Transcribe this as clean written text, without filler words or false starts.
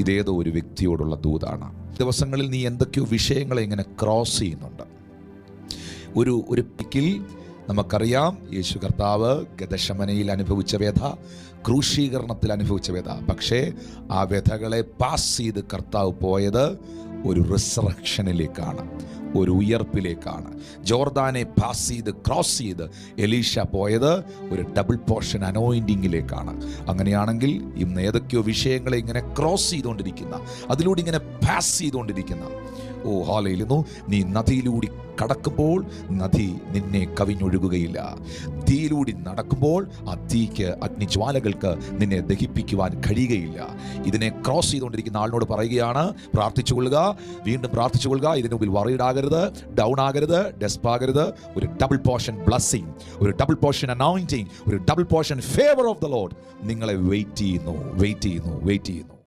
ഇതേതോ ഒരു വ്യക്തിയോടുള്ള ദൂതാണ്. ദിവസങ്ങളിൽ നീ എന്തൊക്കെയോ വിഷയങ്ങളെ ഇങ്ങനെ ക്രോസ് ചെയ്യുന്നുണ്ട്. ഒരു പിക്കിൽ നമുക്കറിയാം യേശു കർത്താവ് ഗെത്ശമനയിൽ അനുഭവിച്ച വ്യഥ, ക്രൂശീകരണത്തിൽ അനുഭവിച്ച വ്യഥ. പക്ഷേ ആ വ്യഥകളെ പാസ് ചെയ്ത് കർത്താവ് പോയത് ഒരു റിസറക്ഷനിലേക്കാണ്, ഒരു ഉയർപ്പിലേക്കാണ്. ജോർദാനെ പാസ് ചെയ്ത് ക്രോസ് ചെയ്ത് എലീഷ പോയത് ഒരു ഡബിൾ പോർഷൻ അനോയിൻറ്റിങ്ങിലേക്കാണ്. അങ്ങനെയാണെങ്കിൽ ഇന്ന് ഏതൊക്കെയോ വിഷയങ്ങളെ ഇങ്ങനെ ക്രോസ് ചെയ്തുകൊണ്ടിരിക്കുന്ന, അതിലൂടെ ഇങ്ങനെ പാസ് ചെയ്തുകൊണ്ടിരിക്കുന്ന, ഓ ഹാലയിലുന്നു, നീ നദിയിലൂടെ കടക്കുമ്പോൾ നദി നിന്നെ കവിഞ്ഞൊഴുകുകയില്ല. തീയിലൂടെ നടക്കുമ്പോൾ ആ തീക്ക്, അഗ്നിജ്വാലകൾക്ക് നിന്നെ ദഹിപ്പിക്കുവാൻ കഴിയുകയില്ല. ഇതിനെ ക്രോസ് ചെയ്തുകൊണ്ടിരിക്കുന്ന ആളിനോട് പറയുകയാണ്, പ്രാർത്ഥിച്ചുകൊള്ളുക, വീണ്ടും പ്രാർത്ഥിച്ചുകൊള്ളുക. ഇതിന് മുമ്പിൽ വറീഡ് ആകരുത്, ഡൗൺ ആകരുത്, ഡെസ്പാകരുത്. ഒരു ഡബിൾ പോർഷൻ ബ്ലസ്സിംഗ്, ഒരു ഡബിൾ പോർഷൻ അനോയിന്റിങ്, ഒരു double portion favour of the Lord നിങ്ങളെ വെയിറ്റ് ചെയ്യുന്നു.